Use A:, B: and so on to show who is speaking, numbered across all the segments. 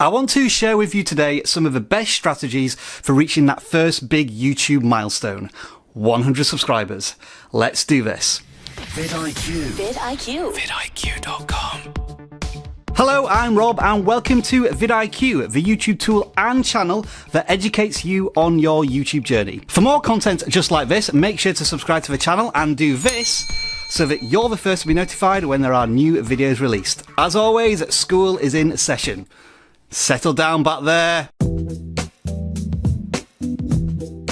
A: I want to share with you today some of the best strategies for reaching that first big YouTube milestone, 100 subscribers. Let's do this.
B: vidIQ.
C: vidIQ.
B: vidIQ.com.
A: Hello, I'm Rob and welcome to vidIQ, the YouTube tool and channel that educates you on your YouTube journey. For more content just like this, make sure to subscribe to the channel and do this so that you're the first to be notified when there are new videos released. As always, school is in session. Settle down back there.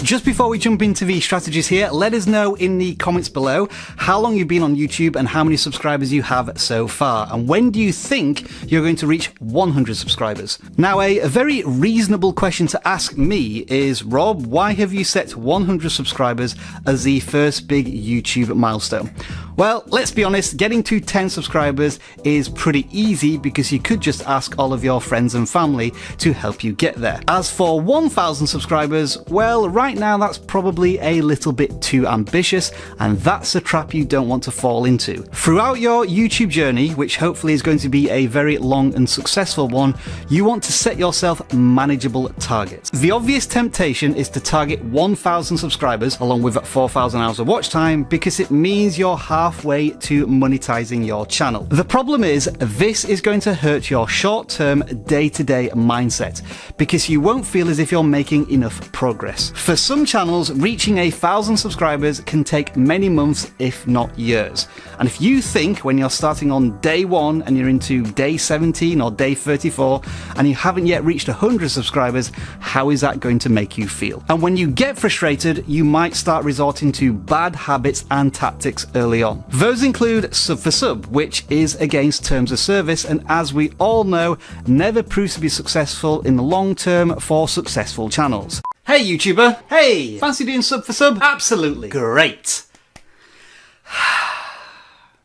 A: Just before we jump into the strategies here, let us know in the comments below how long you've been on YouTube and how many subscribers you have so far. And when do you think you're going to reach 100 subscribers? Now, a very reasonable question to ask me is, Rob, why have you set 100 subscribers as the first big YouTube milestone? Well, let's be honest, getting to 10 subscribers is pretty easy because you could just ask all of your friends and family to help you get there. As for 1,000 subscribers, well, right now that's probably a little bit too ambitious, and that's a trap you don't want to fall into. Throughout your YouTube journey, which hopefully is going to be a very long and successful one, you want to set yourself manageable targets. The obvious temptation is to target 1,000 subscribers along with 4,000 hours of watch time because it means you're halfway to monetizing your channel. The problem is this is going to hurt your short-term, day-to-day mindset because you won't feel as if you're making enough progress. For some channels, reaching 1,000 subscribers can take many months, if not years. And if you think when you're starting on day 1 and you're into day 17 or day 34 and you haven't yet reached 100 subscribers, how is that going to make you feel? And when you get frustrated, you might start resorting to bad habits and tactics early on. Those include sub for sub, which is against terms of service and, as we all know, never proves to be successful in the long term for successful channels. Hey YouTuber, hey, fancy doing sub for sub? Absolutely. Great.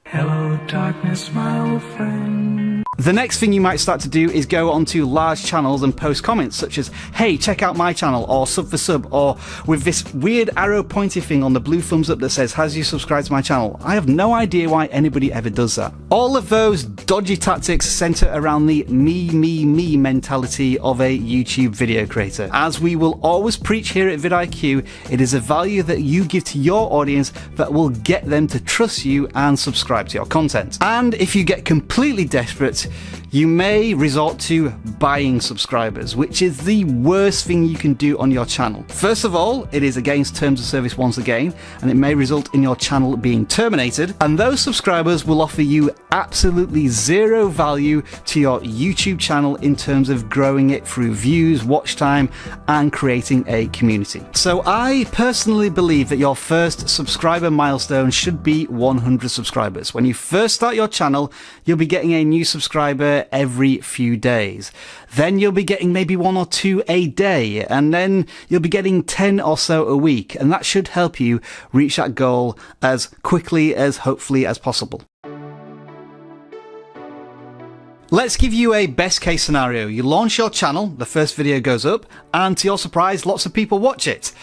B: Hello, darkness, my old friend.
A: The next thing you might start to do is go onto large channels and post comments such as, hey, check out my channel, or sub for sub, or with this weird arrow pointy thing on the blue thumbs up that says, has you subscribed to my channel? I have no idea why anybody ever does that. All of those dodgy tactics center around the me mentality of a YouTube video creator. As we will always preach here at vidIQ, it is a value that you give to your audience that will get them to trust you and subscribe to your content. And if you get completely desperate, you may resort to buying subscribers, which is the worst thing you can do on your channel. First of all, it is against terms of service once again, and it may result in your channel being terminated, and those subscribers will offer you absolutely zero value to your YouTube channel in terms of growing it through views, watch time, and creating a community. So I personally believe that your first subscriber milestone should be 100 subscribers. When you first start your channel, you'll be getting a new subscriber every few days. Then you'll be getting maybe 1 or 2 a day, and then you'll be getting 10 or so a week, and that should help you reach that goal as quickly as hopefully as possible. Let's give you a best case scenario. You launch your channel, the first video goes up, and to your surprise, lots of people watch it.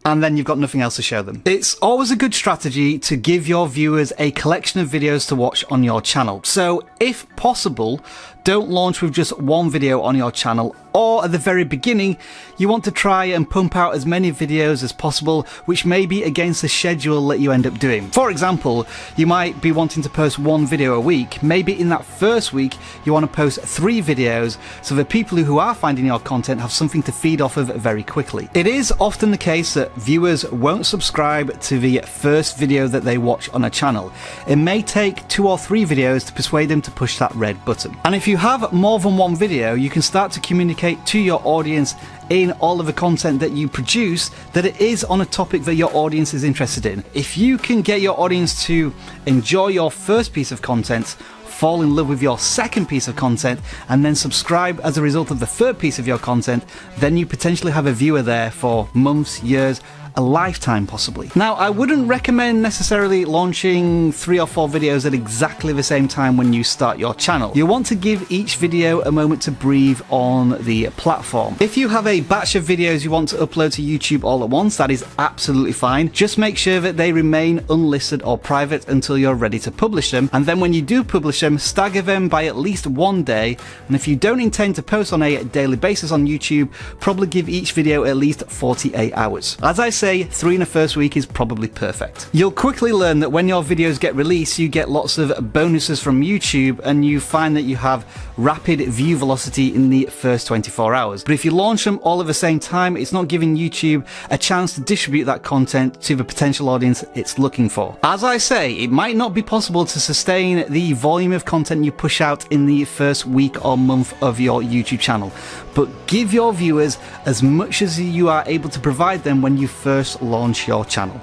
A: And then you've got nothing else to show them. It's always a good strategy to give your viewers a collection of videos to watch on your channel. So if possible, don't launch with just one video on your channel, or at the very beginning, you want to try and pump out as many videos as possible, which may be against the schedule that you end up doing. For example, you might be wanting to post 1 video a week. Maybe in that first week, you want to post 3 videos so that people who are finding your content have something to feed off of very quickly. It is often the case that viewers won't subscribe to the first video that they watch on a channel. It may take 2 or 3 videos to persuade them to push that red button. And if you have more than one video, you can start to communicate to your audience in all of the content that you produce that it is on a topic that your audience is interested in. If you can get your audience to enjoy your first piece of content, fall in love with your second piece of content, and then subscribe as a result of the third piece of your content, then you potentially have a viewer there for months, years, a lifetime possibly. Now, I wouldn't recommend necessarily launching 3 or 4 videos at exactly the same time when you start your channel. You want to give each video a moment to breathe on the platform. If you have a batch of videos you want to upload to YouTube all at once, that is absolutely fine. Just make sure that they remain unlisted or private until you're ready to publish them, and then when you do publish them, stagger them by at least 1 day. And if you don't intend to post on a daily basis on YouTube, probably give each video at least 48 hours. As I say, 3 in the first week is probably perfect. You'll quickly learn that when your videos get released, you get lots of bonuses from YouTube, and you find that you have rapid view velocity in the first 24 hours. But if you launch them all at the same time, it's not giving YouTube a chance to distribute that content to the potential audience it's looking for. As I say, it might not be possible to sustain the volume of content you push out in the first week or month of your YouTube channel, but give your viewers as much as you are able to provide them when you first launch your channel.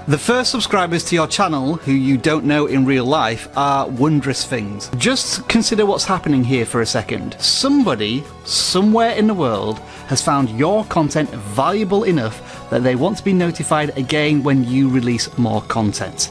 A: The first subscribers to your channel, who you don't know in real life, are wondrous things. Just consider what's happening here for a second. Somebody, somewhere in the world, has found your content valuable enough that they want to be notified again when you release more content.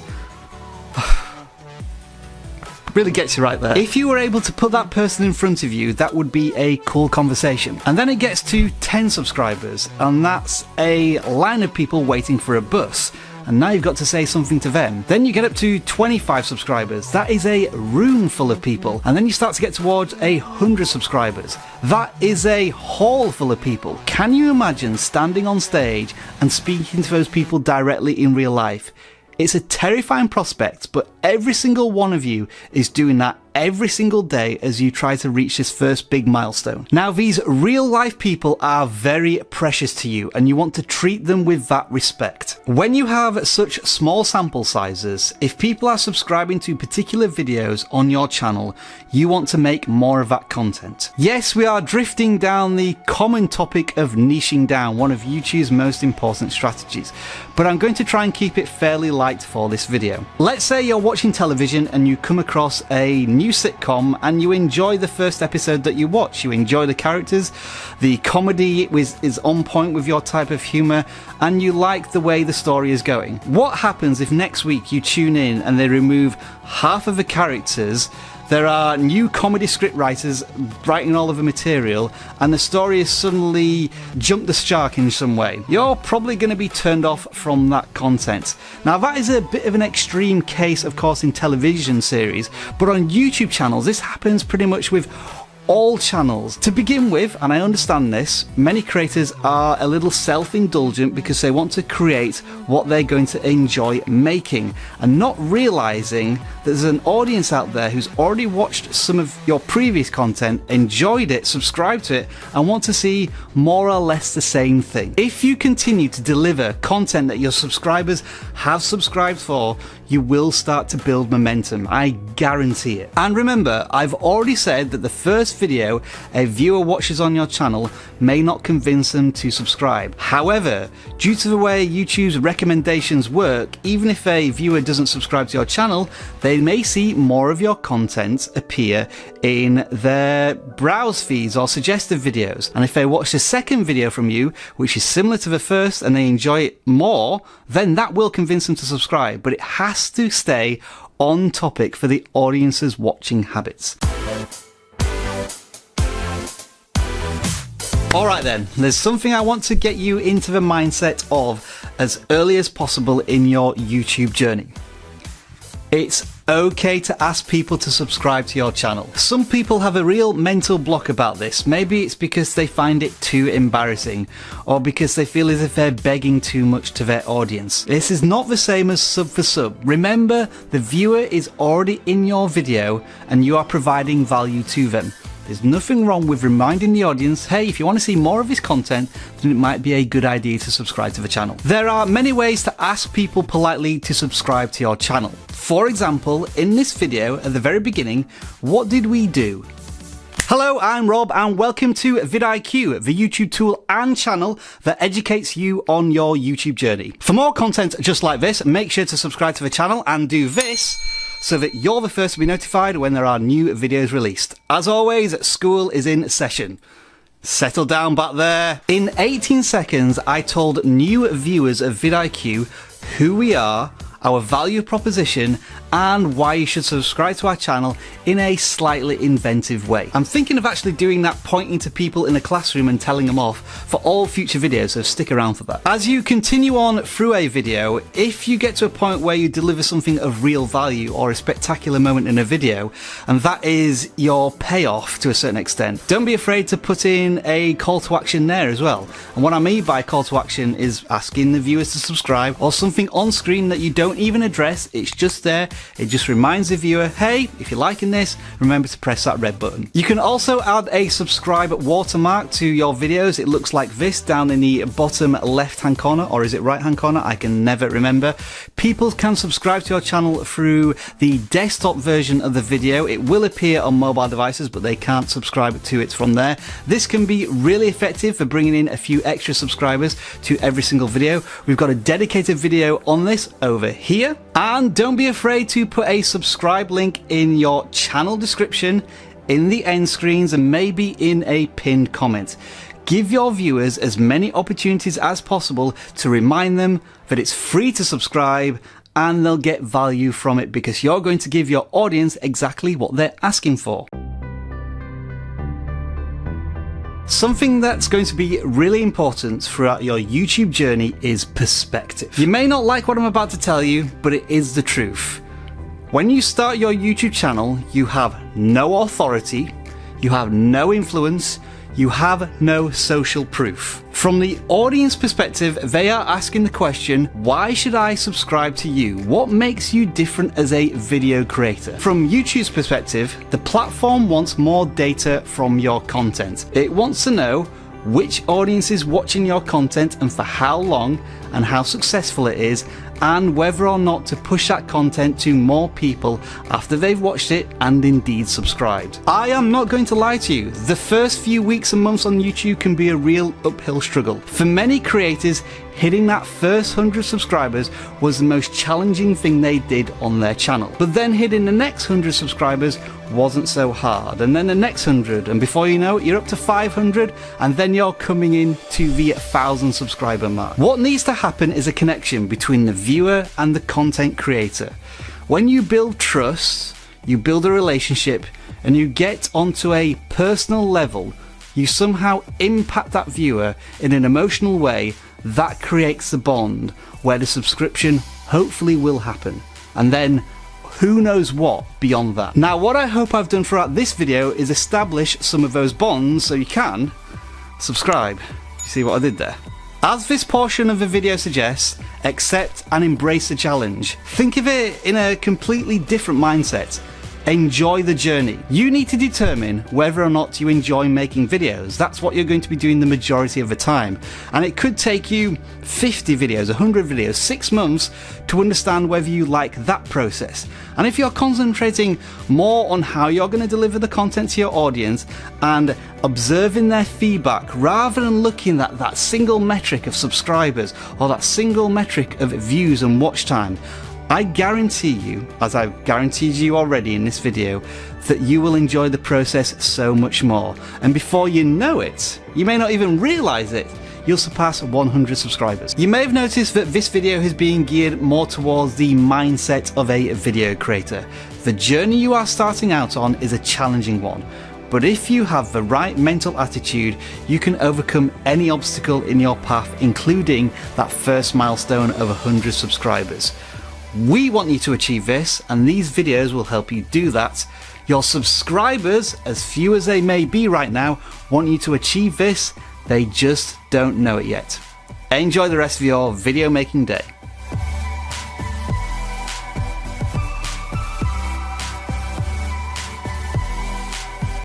A: Really gets you right there. If you were able to put that person in front of you, that would be a cool conversation. And then it gets to 10 subscribers, and that's a line of people waiting for a bus. And now you've got to say something to them. Then you get up to 25 subscribers. That is a room full of people. And then you start to get towards 100 subscribers. That is a hall full of people. Can you imagine standing on stage and speaking to those people directly in real life? It's a terrifying prospect, but every single one of you is doing that every single day as you try to reach this first big milestone. Now, these real life people are very precious to you, and you want to treat them with that respect. When you have such small sample sizes, if people are subscribing to particular videos on your channel, you want to make more of that content. Yes, we are drifting down the common topic of niching down, one of YouTube's most important strategies, but I'm going to try and keep it fairly light for this video. Let's say you're watching television and you come across a new sitcom and you enjoy the first episode that you watch. You enjoy the characters, the comedy is on point with your type of humour, and you like the way the story is going. What happens if next week you tune in and they remove half of the characters? There are new comedy script writers writing all of the material, and the story has suddenly jumped the shark in some way. You're probably going to be turned off from that content. Now, that is a bit of an extreme case, of course, in television series, but on YouTube channels, this happens pretty much with all channels. To begin with, and I understand this, many creators are a little self-indulgent because they want to create what they're going to enjoy making, and not realizing that there's an audience out there who's already watched some of your previous content, enjoyed it, subscribed to it, and want to see more or less the same thing. If you continue to deliver content that your subscribers have subscribed for, you will start to build momentum. I guarantee it. And remember, I've already said that the first video a viewer watches on your channel may not convince them to subscribe. However, due to the way YouTube's recommendations work, even if a viewer doesn't subscribe to your channel, they may see more of your content appear in their browse feeds or suggested videos. And if they watch the second video from you, which is similar to the first, and they enjoy it more, then that will convince them to subscribe. But it has to stay on topic for the audience's watching habits. Alright then, there's something I want to get you into the mindset of as early as possible in your YouTube journey. It's okay to ask people to subscribe to your channel. Some people have a real mental block about this. Maybe it's because they find it too embarrassing, or because they feel as if they're begging too much to their audience. This is not the same as sub for sub. Remember, the viewer is already in your video and you are providing value to them. There's nothing wrong with reminding the audience, hey, if you want to see more of this content, then it might be a good idea to subscribe to the channel. There are many ways to ask people politely to subscribe to your channel. For example, in this video, at the very beginning, what did we do? Hello, I'm Rob and welcome to vidIQ, the YouTube tool and channel that educates you on your YouTube journey. For more content just like this, make sure to subscribe to the channel and do this so that you're the first to be notified when there are new videos released. As always, school is in session. Settle down back there. In 18 seconds, I told new viewers of vidIQ who we are, our value proposition, and why you should subscribe to our channel in a slightly inventive way. I'm thinking of actually doing that, pointing to people in a classroom and telling them off for all future videos, so stick around for that. As you continue on through a video, if you get to a point where you deliver something of real value or a spectacular moment in a video, and that is your payoff to a certain extent, don't be afraid to put in a call to action there as well. And what I mean by call to action is asking the viewers to subscribe, or something on screen that you don't even address, it's just there. It just reminds the viewer, hey, if you're liking this, remember to press that red button. You can also add a subscribe watermark to your videos. It looks like this down in the bottom left hand corner, or is it right hand corner? I can never remember. People can subscribe to your channel through the desktop version of the video. It will appear on mobile devices, but they can't subscribe to it from there. This can be really effective for bringing in a few extra subscribers to every single video. We've got a dedicated video on this over here. And don't be afraid to put a subscribe link in your channel description, in the end screens, and maybe in a pinned comment. Give your viewers as many opportunities as possible to remind them that it's free to subscribe, and they'll get value from it because you're going to give your audience exactly what they're asking for. Something that's going to be really important throughout your YouTube journey is perspective. You may not like what I'm about to tell you, but it is the truth. When you start your YouTube channel, you have no authority, you have no influence, you have no social proof. From the audience perspective, they are asking the question, why should I subscribe to you? What makes you different as a video creator? From YouTube's perspective, the platform wants more data from your content. It wants to know which audience is watching your content and for how long, and how successful it is, and whether or not to push that content to more people after they've watched it and indeed subscribed. I am not going to lie to you, the first few weeks and months on YouTube can be a real uphill struggle. For many creators, hitting that first 100 subscribers was the most challenging thing they did on their channel. But then hitting the next 100 subscribers wasn't so hard, and then the next 100, and before you know it, you're up to 500, and then you're coming in to the 1,000 subscriber mark. What needs to happen is a connection between the viewer and the content creator. When you build trust, you build a relationship, and you get onto a personal level, you somehow impact that viewer in an emotional way that creates the bond where the subscription hopefully will happen. And then who knows what beyond that. Now, what I hope I've done throughout this video is establish some of those bonds so you can subscribe. You see what I did there? As this portion of the video suggests, accept and embrace the challenge. Think of it in a completely different mindset. Enjoy the journey. You need to determine whether or not you enjoy making videos. That's what you're going to be doing the majority of the time. And it could take you 50 videos, 100 videos, 6 months to understand whether you like that process. And if you're concentrating more on how you're going to deliver the content to your audience and observing their feedback rather than looking at that single metric of subscribers or that single metric of views and watch time, I guarantee you, as I've guaranteed you already in this video, that you will enjoy the process so much more. And before you know it, you may not even realize it, you'll surpass 100 subscribers. You may have noticed that this video is being geared more towards the mindset of a video creator. The journey you are starting out on is a challenging one. But if you have the right mental attitude, you can overcome any obstacle in your path, including that first milestone of 100 subscribers. We want you to achieve this, and these videos will help you do that. Your subscribers, as few as they may be right now, want you to achieve this. They just don't know it yet. Enjoy the rest of your video making day.